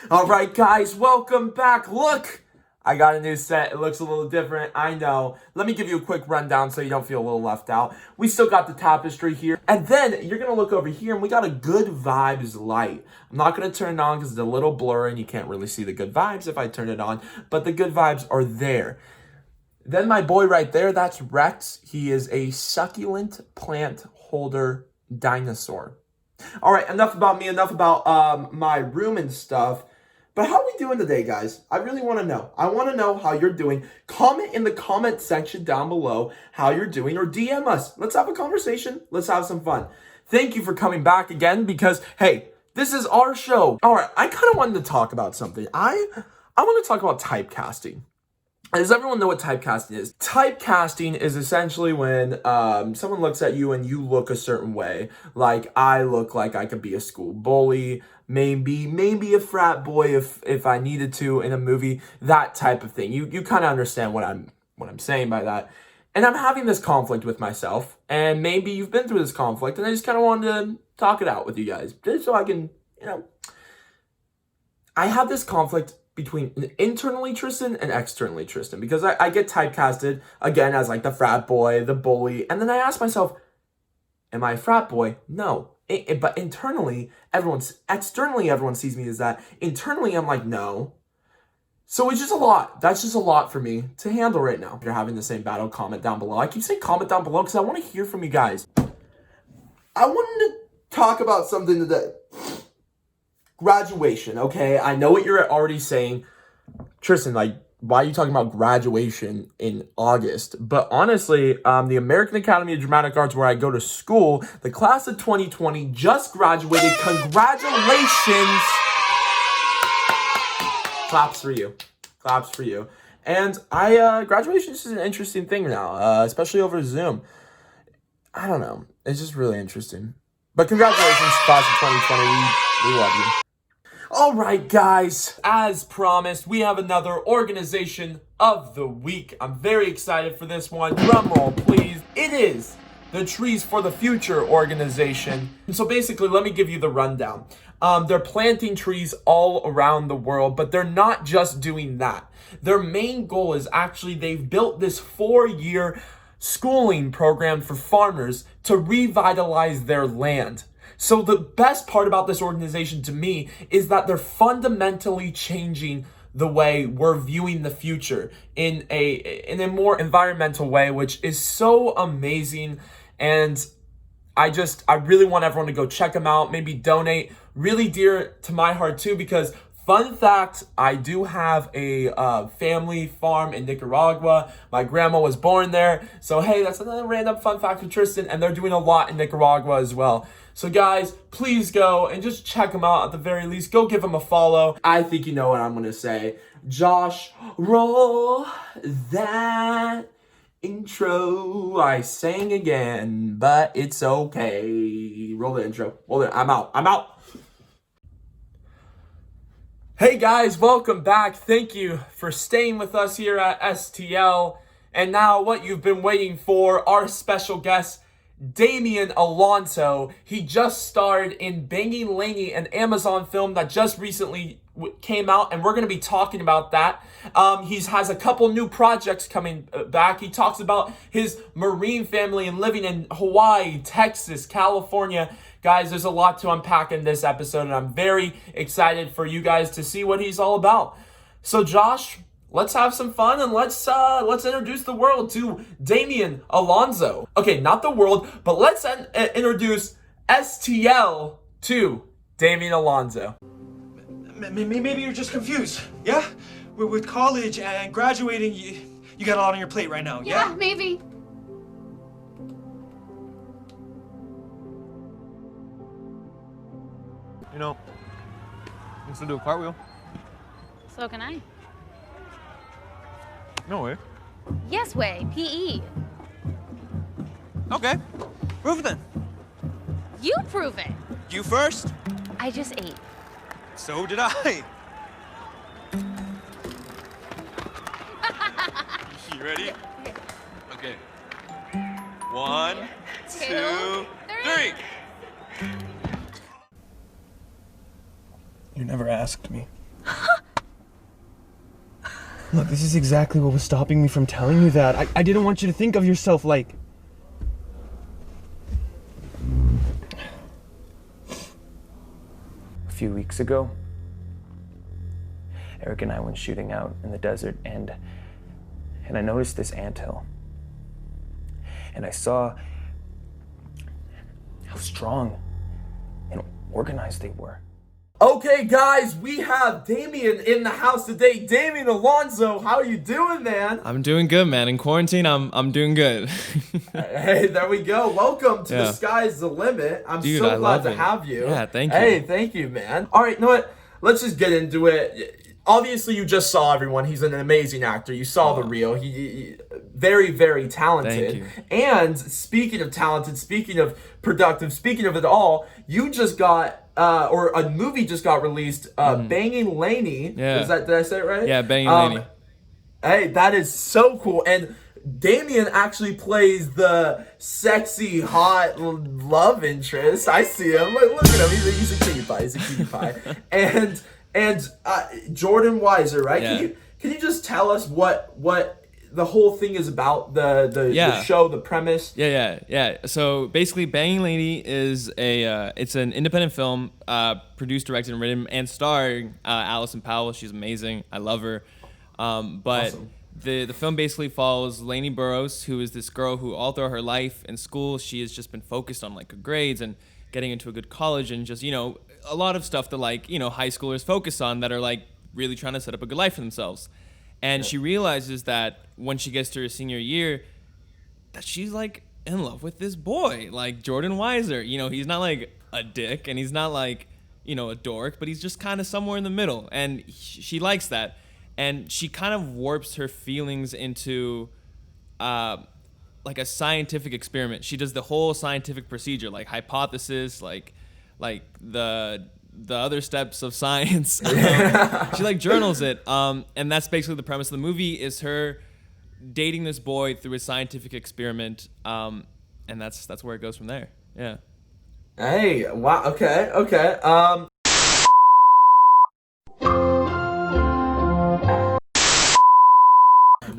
All right, guys, welcome back. Look, I got a new set. It looks a little different, I know. Let me give you a quick rundown so you don't feel a little left out. We still got the tapestry here. And then you're going to look over here and we got a good vibes light. I'm not going to turn it on because it's a little blurry and you can't really see the good vibes if I turn it on. But the good vibes are there. Then my boy right there, that's Rex. He is a succulent plant holder dinosaur. All right, enough about me, enough about my room and stuff. But how are we doing today, guys? I really want to know. I want to know how you're doing. Comment in the comment section down below how you're doing or DM us. Let's have a conversation. Let's have some fun. Thank you for coming back again because, hey, this is our show. All right, I kind of wanted to talk about something. I want to talk about typecasting. Does everyone know what typecasting is? Typecasting is essentially when someone looks at you and you look a certain way. Like, I look like I could be a school bully, maybe a frat boy if I needed to in a movie, that type of thing. You kind of understand what I'm saying by that. And I'm having this conflict with myself, and maybe you've been through this conflict, and I just kind of wanted to talk it out with you guys, just so I can, I have this conflict between internally Tristan and externally Tristan, because I get typecasted again as like the frat boy, the bully, and then I ask myself, am I a frat boy? No. But externally everyone sees me as that. Internally I'm like, no. So it's just a lot. That's just a lot for me to handle right now. If you're having the same battle, comment down below. I keep saying comment down below because I want to hear from you guys. I wanted to talk about something today. Graduation, okay? I know what you're already saying. Tristan, like, why are you talking about graduation in August? But honestly, the American Academy of Dramatic Arts, where I go to school, the class of 2020 just graduated. Congratulations! Claps for you. Claps for you. And graduation is just an interesting thing now, especially over Zoom. I don't know. It's just really interesting. But congratulations, class of 2020. We love you. All right, guys, as promised, we have another organization of the week. I'm very excited for this one. Drum roll, please. It is the Trees for the Future organization. And so basically, let me give you the rundown. They're planting trees all around the world, but they're not just doing that. Their main goal is actually they've built this 4-year schooling program for farmers to revitalize their land. So the best part about this organization to me is that they're fundamentally changing the way we're viewing the future in a more environmental way, which is so amazing. And I really want everyone to go check them out, maybe donate. Really dear to my heart too, because fun fact, I do have a family farm in Nicaragua. My grandma was born there. So hey, that's another random fun fact for Tristan, and they're doing a lot in Nicaragua as well. So guys, please go and just check them out at the very least. Go give them a follow. I think you know what I'm going to say. Josh, roll that intro. I sang again, but it's okay. Roll the intro. Roll it. I'm out. Hey guys, welcome back. Thank you for staying with us here at STL. And now what you've been waiting for, our special guest, Damian Alonso. He just starred in Banging Laney, an Amazon film that just recently came out, and we're going to be talking about that. He has a couple new projects coming back. He talks about his marine family and living in Hawaii, Texas, California. Guys, there's a lot to unpack in this episode, and I'm very excited for you guys to see what he's all about. So Josh, let's have some fun and let's introduce the world to Damian Alonso. Okay, not the world, but let's introduce STL to Damian Alonso. Maybe you're just confused, yeah? With college and graduating, you got a lot on your plate right now, yeah? Yeah, maybe. You know, I can still do a cartwheel. So can I. No way. Yes way, PE. Okay, prove it then. You prove it. You first? I just ate. So did I. You ready? Okay. 1, 2, 3. You never asked me. Look, this is exactly what was stopping me from telling you that. I didn't want you to think of yourself like... A few weeks ago, Eric and I went shooting out in the desert, and I noticed this anthill. And I saw how strong and organized they were. Okay, guys, we have Damian in the house today. Damian Alonso, how are you doing, man? I'm doing good, man. In quarantine, I'm doing good. Hey, there we go. Welcome to The Sky's the Limit. I'm Dude, so I glad love to it. have you. Yeah, thank you. Hey, thank you, man. All right, you know what? Let's just get into it. Obviously, you just saw everyone. He's an amazing actor. You saw the reel. He very, very talented. Thank you. And speaking of talented, speaking of productive, speaking of it all, you just got or a movie just got released, Banging Laney. Yeah. Did I say it right? Yeah, Banging Laney. Hey, that is so cool. And Damian actually plays the sexy, hot love interest. I see him. Look at him. He's a cutie pie. He's a cutie pie. And Jordan Weiser, right? Yeah. Can you just tell us what the whole thing is about, the show, the premise? Yeah. So basically, Banging Lady is it's an independent film, produced, directed, and written, and starring Allison Powell. She's amazing. I love her. But Awesome. the film basically follows Lainey Burrows, who is this girl who all throughout her life in school, she has just been focused on like her grades and getting into a good college and just, a lot of stuff that high schoolers focus on that are like really trying to set up a good life for themselves. And she realizes that when she gets to her senior year, that she's like in love with this boy, like Jordan Weiser. He's not like a dick and he's not like, a dork, but he's just kind of somewhere in the middle. And she likes that. And she kind of warps her feelings into like a scientific experiment. She does the whole scientific procedure, like hypothesis, like the other steps of science. She like journals it. And that's basically the premise of the movie, is her dating this boy through a scientific experiment. And that's where it goes from there. Yeah. Hey, wow. Okay.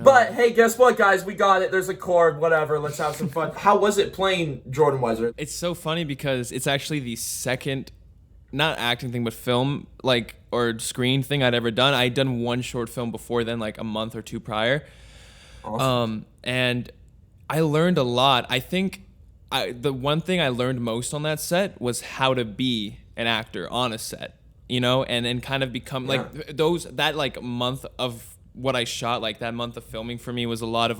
But hey, guess what, guys? We got it. There's a chord, whatever. Let's have some fun. How was it playing Jordan Weiser? It's so funny because it's actually the second, not acting thing, but film, or screen thing I'd ever done. I'd done one short film before then, like a month or two prior. Awesome. And I learned a lot. I think the one thing I learned most on that set was how to be an actor on a set, and kind of become that month of what I shot, like that month of filming for me was a lot of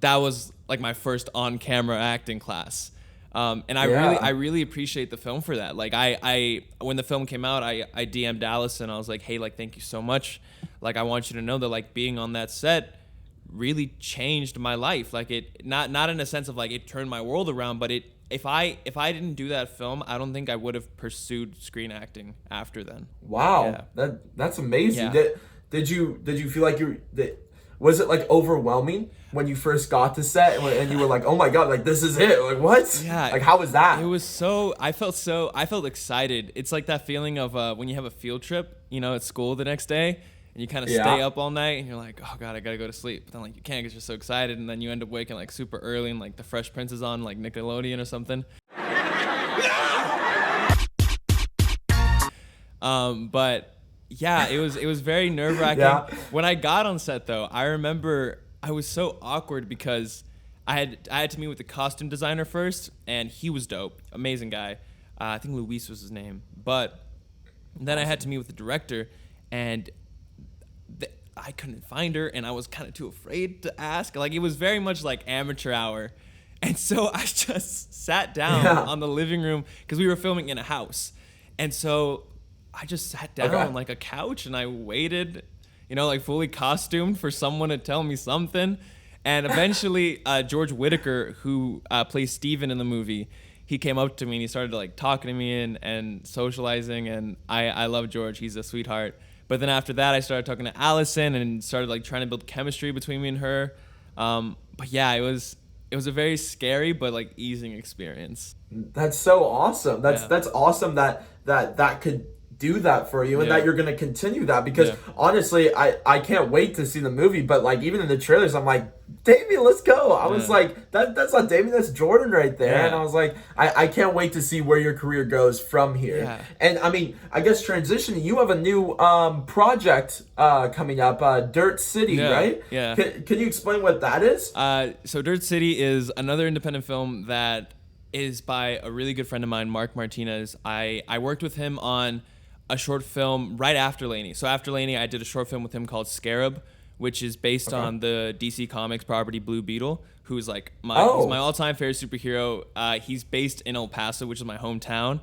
that was like my first on-camera acting class. And I really appreciate the film for that. Like I when the film came out, I DM'd Allison. I was like, hey, thank you so much. Like, I want you to know that being on that set really changed my life. Like, it not in a sense of it turned my world around, but if I didn't do that film, I don't think I would have pursued screen acting after then. Wow. Yeah. That's amazing. Yeah. Did you feel like was it overwhelming when you first got to set and you were like, oh my God, this is it? Like, what? Yeah. How was that? It was I felt excited. It's like that feeling of when you have a field trip, at school the next day, and you kind of stay up all night and you're like, oh God, I gotta go to sleep. But then you can't because you're so excited, and then you end up waking super early and the Fresh Prince is on Nickelodeon or something. But yeah, it was very nerve-wracking. Yeah. When I got on set, though, I remember I was so awkward because I had to meet with the costume designer first, and he was dope, amazing guy. I think Luis was his name. But then I had to meet with the director, and I couldn't find her, and I was kind of too afraid to ask. It was very much like amateur hour. And so I just sat down on the living room, because we were filming in a house. And so I just sat down on a couch and I waited, fully costumed for someone to tell me something. And eventually George Whitaker, who plays Steven in the movie, he came up to me and he started talking to me and socializing. And I love George. He's a sweetheart. But then after that, I started talking to Allison and started trying to build chemistry between me and her. But yeah, it was a very scary but easing experience. That's so awesome. That's awesome that could do that for you and Yeah. that you're going to continue that because Yeah. honestly, I can't wait to see the movie. But like even in the trailers, I'm like, Damian, let's go. I was Yeah. like, that's not Damian, that's Jordan right there. Yeah. And I was like, I can't wait to see where your career goes from here. Yeah. And I mean, I guess transitioning, you have a new project coming up, Dirt City, Yeah, right? yeah. Can you explain what that is? So Dirt City is another independent film that is by a really good friend of mine, Mark Martinez. I worked with him on a short film right after Laney. So after Laney, I did a short film with him called Scarab, which is based on the DC Comics property Blue Beetle, who's like he's my all-time favorite superhero. He's based in El Paso, which is my hometown.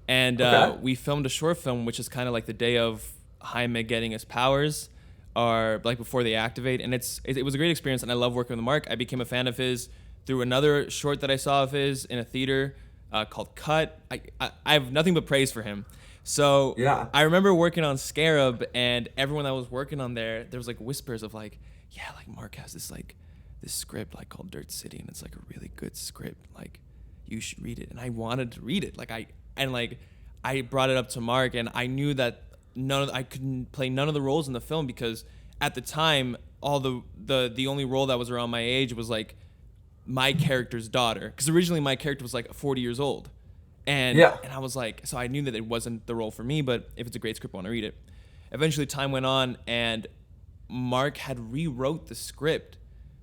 And we filmed a short film, which is kind of like the day of Jaime getting his powers, or like before they activate. And it was a great experience, and I love working with Mark. I became a fan of his through another short that I saw of his in a theater called Cut. I have nothing but praise for him. So Yeah. I remember working on Scarab, and everyone that was working on there was like whispers of like, yeah, like Mark has this script like called Dirt City, and it's like a really good script. Like you should read it. And I wanted to read it. I brought it up to Mark, and I knew that I couldn't play none of the roles in the film because at the time all the only role that was around my age was like my character's daughter, because originally my character was like 40 years old. And I was like, so I knew that it wasn't the role for me, but if it's a great script, I want to read it. Eventually time went on, and Mark had rewrote the script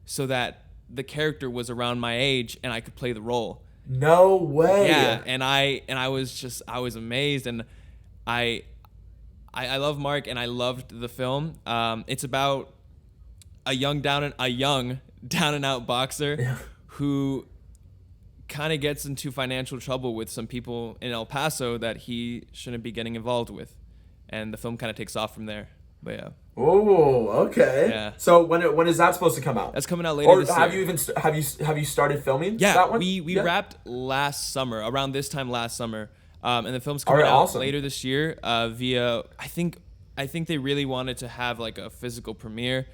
so that the character was around my age and I could play the role. No way. Yeah, and I was amazed, and I love Mark, and I loved the film. It's about a young down and out boxer who kind of gets into financial trouble with some people in El Paso that he shouldn't be getting involved with, and the film kind of takes off from there. But yeah. Oh, okay. Yeah. So when is that supposed to come out? That's coming out later this year. Or have you started filming? Yeah, that one? we wrapped last summer, around this time last summer, and the film's coming out awesome. later this year via. I think they really wanted to have like a physical premiere,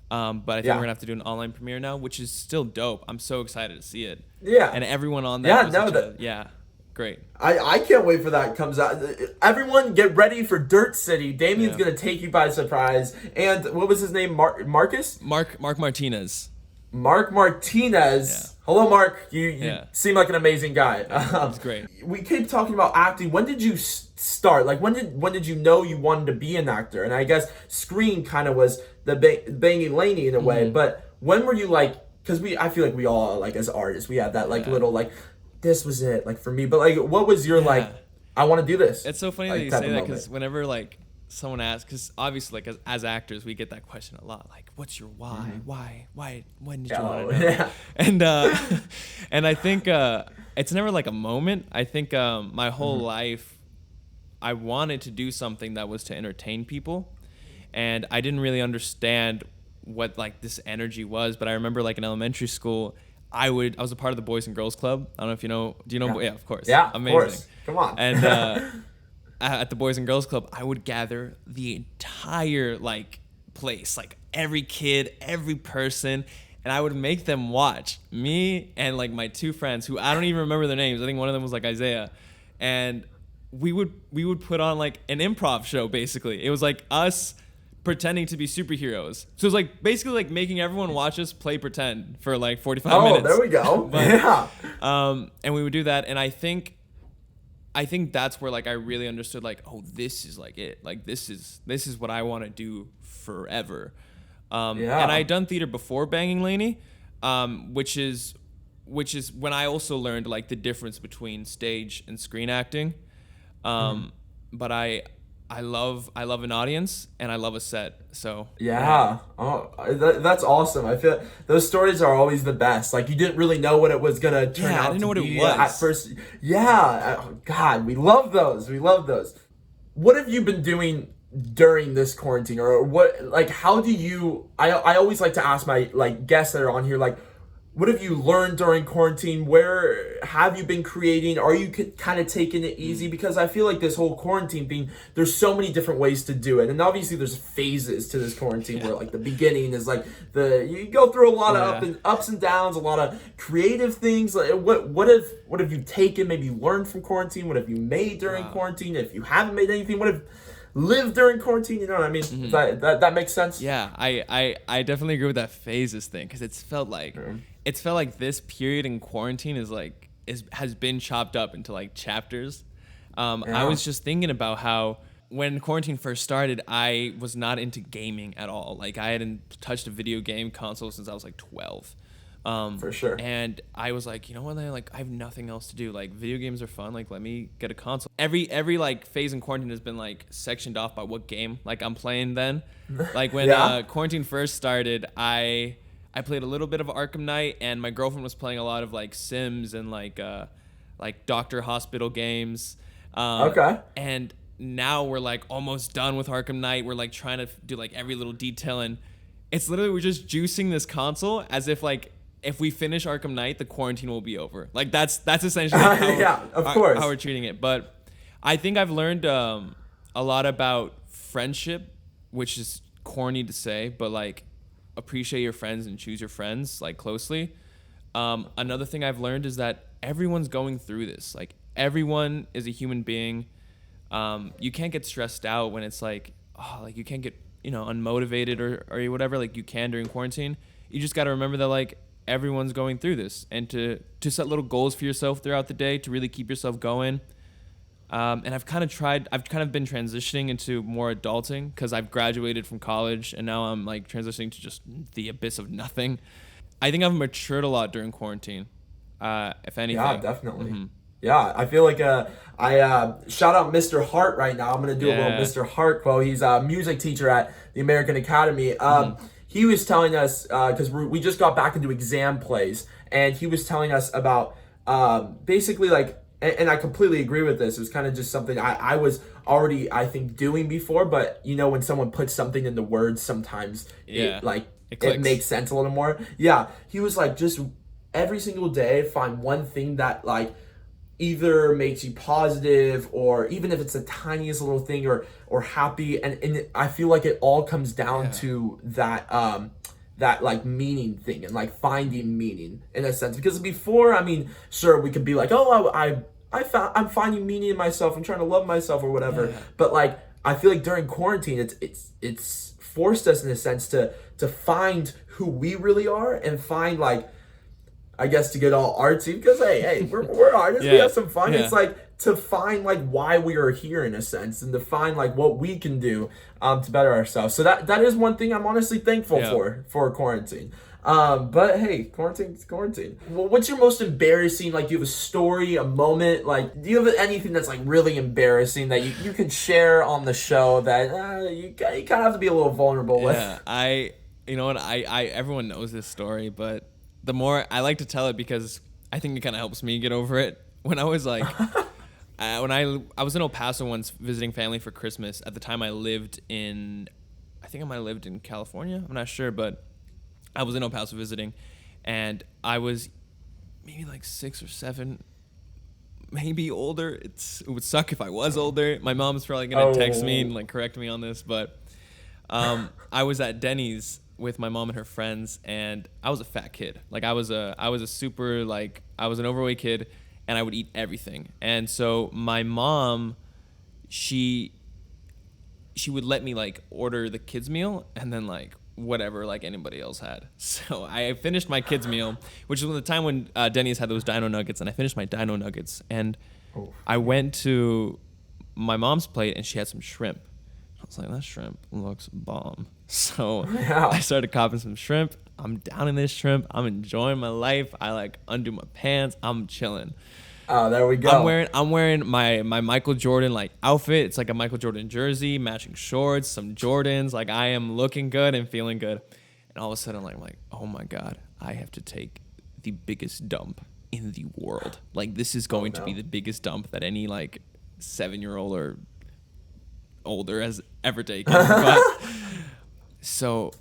but I think we're gonna have to do an online premiere now, which is still dope. I'm so excited to see it. Yeah. And everyone on that. Yeah, great. I can't wait for that comes out. Everyone get ready for Dirt City. Damian's gonna take you by surprise. And what was his name? Marcus? Mark Martinez. Mark Martinez. Yeah. Hello, Mark. You seem like an amazing guy. That's great. We keep talking about acting. When did you start? Like, when did you know you wanted to be an actor? And I guess Screen kind of was the banging Laney in a way. But when were you like? Because I feel like we all like as artists we have that like little like this was it like for me. But like, what was your like? I want to do this. It's so funny like, that you type say of that, moment? because whenever like someone asks, because obviously like as actors we get that question a lot, like what's your why? Why? When did you want to know? Yeah. And I think it's never like a moment. I think my whole life I wanted to do something that was to entertain people, and I didn't really understand what like this energy was. But I remember like in elementary school, I was a part of the Boys and Girls Club. I don't know if you know. Do you know? Yeah, of course. Yeah, amazing. Of course. Come on. And at the Boys and Girls Club, I would gather the entire like place, like every kid, every person, and I would make them watch me and like my two friends who I don't even remember their names. I think one of them was like Isaiah, and we would put on like an improv show. Basically, it was like us pretending to be superheroes. So it was like basically like making everyone watch us play pretend for like 45 minutes. Oh, there we go. Yeah. And we would do that, and I think that's where like I really understood like, oh, this is like it. Like this is what I want to do forever. And I had done theater before Banging Laney, which is when I also learned like the difference between stage and screen acting. But I love an audience and I love a set. So Oh, that's awesome. I feel those stories are always the best. Like you didn't really know what it was gonna turn out. I didn't know what be it was at first. God, we love those. What have you been doing during this quarantine, or what? Like, how do you? I always like to ask my like guests that are on here, like, what have you learned during quarantine? Where have you been creating? Are you kind of taking it easy? Because I feel like this whole quarantine thing, there's so many different ways to do it. And obviously there's phases to this quarantine where like the beginning is like you go through a lot of ups and downs, a lot of creative things. Like what have you taken, maybe learned from quarantine? What have you made during quarantine? If you haven't made anything, what have lived during quarantine? You know what I mean? That makes sense? Yeah, I definitely agree with that phases thing, because it's felt like this period in quarantine has been chopped up into like chapters. I was just thinking about how when quarantine first started, I was not into gaming at all. Like I hadn't touched a video game console since I was like 12. For sure. And I was like, you know what? Like I have nothing else to do. Like video games are fun. Like let me get a console. Every like phase in quarantine has been like sectioned off by what game like I'm playing then. Like when quarantine first started, I played a little bit of Arkham Knight, and my girlfriend was playing a lot of like Sims and like Doctor Hospital games. Okay. And now we're like almost done with Arkham Knight. We're like trying to do like every little detail, and it's literally we're just juicing this console as if like if we finish Arkham Knight, the quarantine will be over. Like that's essentially how, how we're treating it. But I think I've learned a lot about friendship, which is corny to say, but like appreciate your friends and choose your friends like closely. Another thing I've learned is that everyone's going through this. Like everyone is a human being. You can't get stressed out when it's like, like you can't get, unmotivated or whatever, like you can during quarantine. You just got to remember that like everyone's going through this, and to set little goals for yourself throughout the day to really keep yourself going. And I've kind of been transitioning into more adulting because I've graduated from college and now I'm like transitioning to just the abyss of nothing. I think I've matured a lot during quarantine, if anything. Yeah, definitely. Mm-hmm. Yeah, I feel like I shout out Mr. Hart right now. I'm going to do a little Mr. Hart quote. He's a music teacher at the American Academy. He was telling us, because we just got back into exam plays, and he was telling us about basically like, and I completely agree with this. It was kind of just something I was already, I think, doing before, but when someone puts something into words, sometimes it makes sense a little more. Yeah, he was like, just every single day, find one thing that like either makes you positive, or even if it's the tiniest little thing, or happy, and I feel like it all comes down to that that like meaning thing, and like finding meaning in a sense. Because before, I mean, sure, we could be like, I'm finding meaning in myself, I'm trying to love myself or whatever, but like I feel like during quarantine it's forced us in a sense to find who we really are, and find like, I guess, to get all artsy, because hey, we're artists, we have some fun. It's like to find like why we are here in a sense, and to find like what we can do to better ourselves. So that is one thing I'm honestly thankful for quarantine. But hey, quarantine's quarantine. Well, what's your most embarrassing, like, do you have a story, a moment, like, do you have anything that's like really embarrassing that you can share on the show that you kind of have to be a little vulnerable with? You know what, I everyone knows this story, but the more I like to tell it because I think it kind of helps me get over it. When I was like, when I was in El Paso once visiting family for Christmas. At the time I lived in, I think I might have lived in California. I'm not sure, but I was in El Paso visiting, and I was maybe like 6 or 7, maybe older. It would suck if I was older. My mom's probably gonna text me and like correct me on this, but I was at Denny's with my mom and her friends, and I was a fat kid. Like I was a super, like, I was an overweight kid, and I would eat everything. And so my mom, she would let me like order the kids meal and then like whatever like anybody else had. So I finished my kids meal, which was the time when Denny's had those dino nuggets, and I finished my dino nuggets, and I went to my mom's plate and she had some shrimp. I was like, that shrimp looks bomb. So I started copping some shrimp. I'm down in this shrimp. I'm enjoying my life. I like undo my pants. I'm chilling. Oh, there we go. I'm wearing my Michael Jordan like outfit. It's like a Michael Jordan jersey, matching shorts, some Jordans. Like I am looking good and feeling good. And all of a sudden, I'm like, oh my God, I have to take the biggest dump in the world. Like this is going to be the biggest dump that any like 7-year-old or older has ever taken. But, so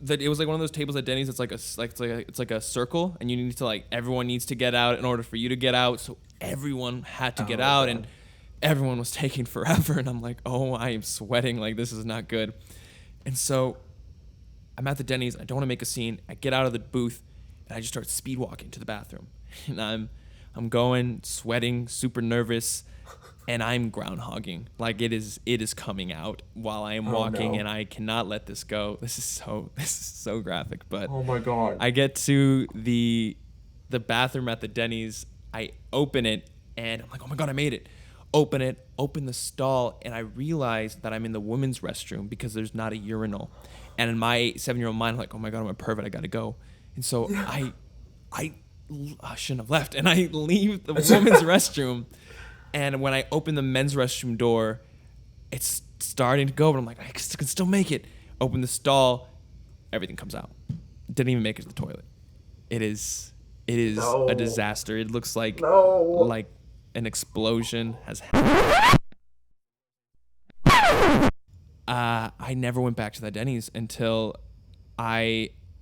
that it was like one of those tables at Denny's. It's like a circle, and you need to like everyone needs to get out in order for you to get out. So everyone had to get out, and everyone was taking forever. And I'm like, oh, I am sweating. Like this is not good. And so I'm at the Denny's. I don't want to make a scene. I get out of the booth, and I just start speed walking to the bathroom. And I'm going, sweating, super nervous. And I'm groundhogging. Like it is coming out while I am walking, and I cannot let this go. This is so graphic. But oh my God. I get to the bathroom at the Denny's. I open it, and I'm like, oh my God, I made it. Open the stall, and I realize that I'm in the women's restroom because there's not a urinal. And in my 7-year-old mind, I'm like, oh my God, I'm a pervert. I gotta go. And so I shouldn't have left, and I leave the women's restroom. And when I open the men's restroom door, it's starting to go, but I'm like, I can still make it. Open the stall, everything comes out. Didn't even make it to the toilet. It is a disaster. It looks like an explosion has happened. I never went back to that Denny's until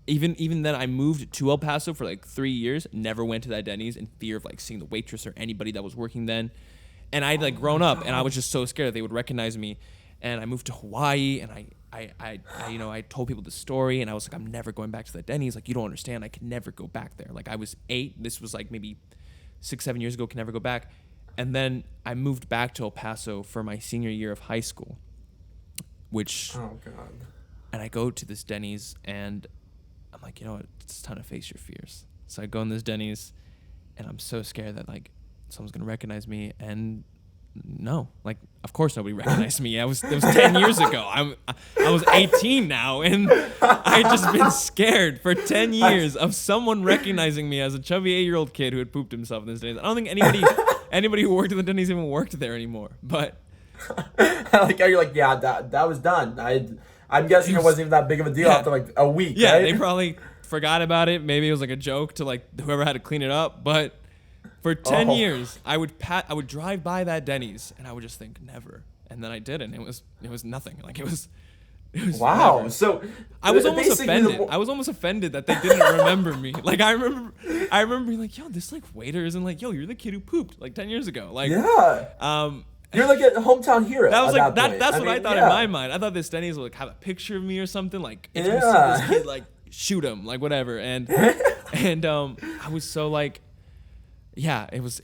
even then I moved to El Paso for like 3 years. Never went to that Denny's in fear of like seeing the waitress or anybody that was working then. And I'd like grown up, and I was just so scared that they would recognize me. And I moved to Hawaii, and I told people the story, and I was like, I'm never going back to that Denny's. Like, you don't understand. I could never go back there. Like, I was 8. This was like maybe 6-7 years ago. Can never go back. And then I moved back to El Paso for my senior year of high school, which. Oh God. And I go to this Denny's, and I'm like, you know what? It's time to face your fears. So I go in this Denny's, and I'm so scared that like someone's gonna recognize me, and no, like of course nobody recognized me. It was 10 years ago. I was 18 now, and I just been scared for 10 years of someone recognizing me as a chubby 8-year-old kid who had pooped himself in this Denny's. I don't think anybody who worked at the Denny's even worked there anymore. But like you're like, yeah, that was done. I'm guessing it wasn't even that big of a deal after like a week. Yeah, right? They probably forgot about it. Maybe it was like a joke to like whoever had to clean it up, but. For 10 years, I would drive by that Denny's, and I would just think never, and then I did, and it was nothing. Like it was wow. Never. So I was almost offended. I was almost offended that they didn't remember me. Like I remember being like, yo, this like waiter isn't like, yo, you're the kid who pooped like 10 years ago. Like yeah. You're like a hometown hero. That was like that. That's what I thought in my mind. I thought this Denny's would like have a picture of me or something. Like if you see this kid, like shoot him, like whatever. And I was so like. Yeah, it was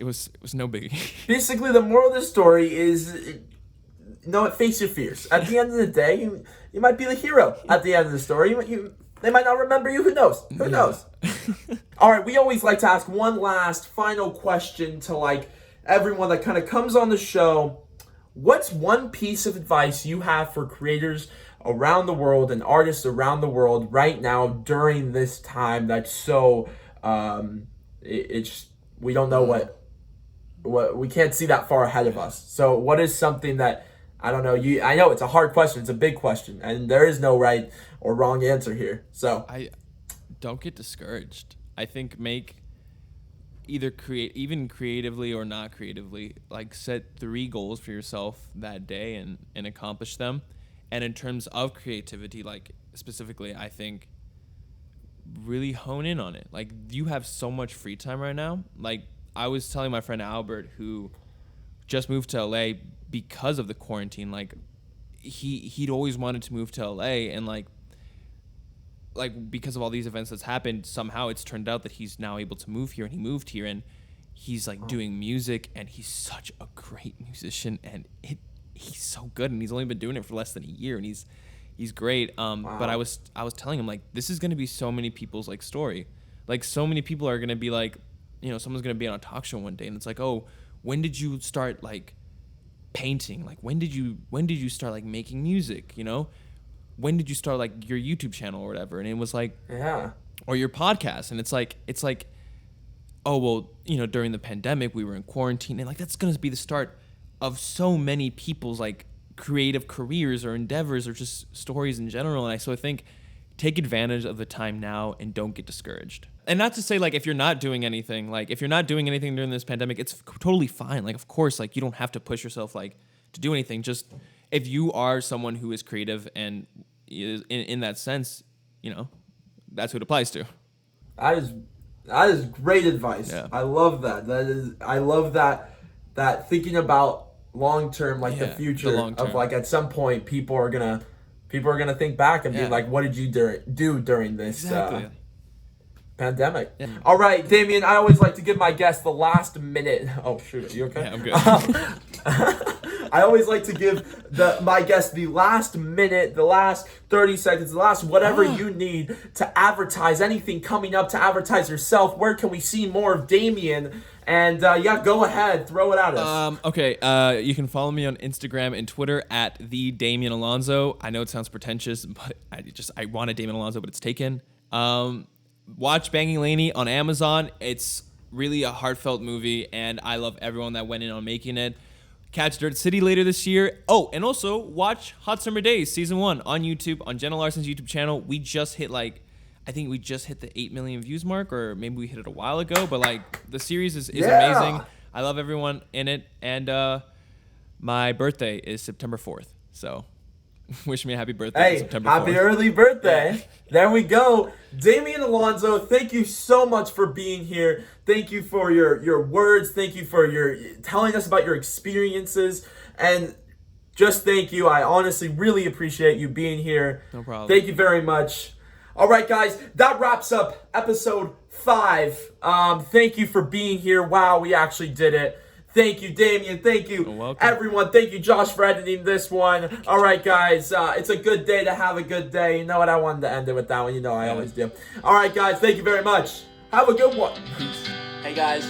no biggie. Basically, the moral of the story is, face your fears. At the end of the day, you might be the hero. At the end of the story, they might not remember you. Who knows? Who knows? All right, we always like to ask one last final question to like everyone that kind of comes on the show. What's one piece of advice you have for creators around the world and artists around the world right now during this time that's so it's we don't know what we can't see that far ahead of us. So what is something that I don't know, I know it's a hard question, it's a big question, and there is no right or wrong answer here. So I don't get discouraged. I think make either even creatively or not creatively, like set 3 goals for yourself that day and accomplish them. And in terms of creativity, like specifically, I think really hone in on it. Like you have so much free time right now. Like I was telling my friend Albert, who just moved to LA because of the quarantine, like he'd always wanted to move to LA, and like because of all these events that's happened, somehow it's turned out that he's now able to move here, and he moved here, and he's like doing music, and he's such a great musician, and he's so good, and he's only been doing it for less than a year, and he's great. But I was telling him like this is gonna be so many people's like story. Like so many people are gonna be like, someone's gonna be on a talk show one day and it's like, oh, when did you start like painting? Like when did you start like making music? When did you start like your YouTube channel or whatever? And it was like, yeah. Or your podcast. And it's like, oh well, during the pandemic we were in quarantine, and like that's gonna be the start of so many people's like creative careers or endeavors or just stories in general. And I think take advantage of the time now and don't get discouraged. And not to say like if you're not doing anything during this pandemic, it's totally fine. Like of course, like you don't have to push yourself like to do anything. Just if you are someone who is creative and is in that sense, that's who it applies to. That is great advice. Yeah. I love that. I love that thinking about long term, like the Yeah, future the long of term. like at some point people are gonna think back and be Yeah. like, what did you do during this Exactly. pandemic? All right, Damian, I always like to give my guests the last minute. Oh shoot, are you okay? Yeah, I'm good. I always like to give my guests the last minute, the last 30 seconds, the last whatever you need to advertise anything coming up, to advertise yourself. Where can we see more of Damian? And go ahead, throw it at us. Okay, you can follow me on Instagram and Twitter at the Damian Alonso. I know it sounds pretentious, but I want a Damian Alonso, but it's taken. Watch Banging Laney on Amazon. It's really a heartfelt movie, and I love everyone that went in on making it. Catch Dirt City later this year. Oh, and also watch Hot Summer Days Season 1 on YouTube, on Jenna Larson's YouTube channel. We just hit I think we just hit the 8 million views mark, or maybe we hit it a while ago, but the series is amazing. I love everyone in it, and my birthday is September 4th, so wish me a happy birthday on Hey, September 4th. happy early birthday. There we go. Damian Alonso, thank you so much for being here. Thank you for your words. Thank you for your telling us about your experiences. And just thank you. I honestly really appreciate you being here. No problem. Thank you very much. All right, guys, that wraps up episode 5. Thank you for being here. Wow, we actually did it. Thank you, Damian. Thank you, welcome. everyone. Thank you, Josh, for editing this one. All right, guys, it's a good day to have a good day. You know what? I wanted to end it with that one. You know I always do. All right, guys, thank you very much. Have a good one. Hey, guys,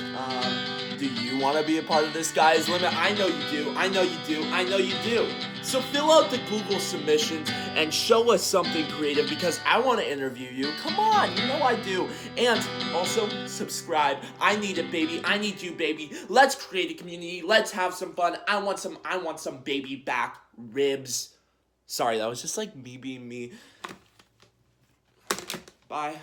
do you want to be a part of this Sky's Limit? I know you do. I know you do. I know you do. So fill out the Google submissions and show us something creative, because I want to interview you. Come on, you know I do. And also subscribe. I need it, baby. I need you, baby. Let's create a community. Let's have some fun. I want some baby back ribs. Sorry, that was just like me being me. Bye.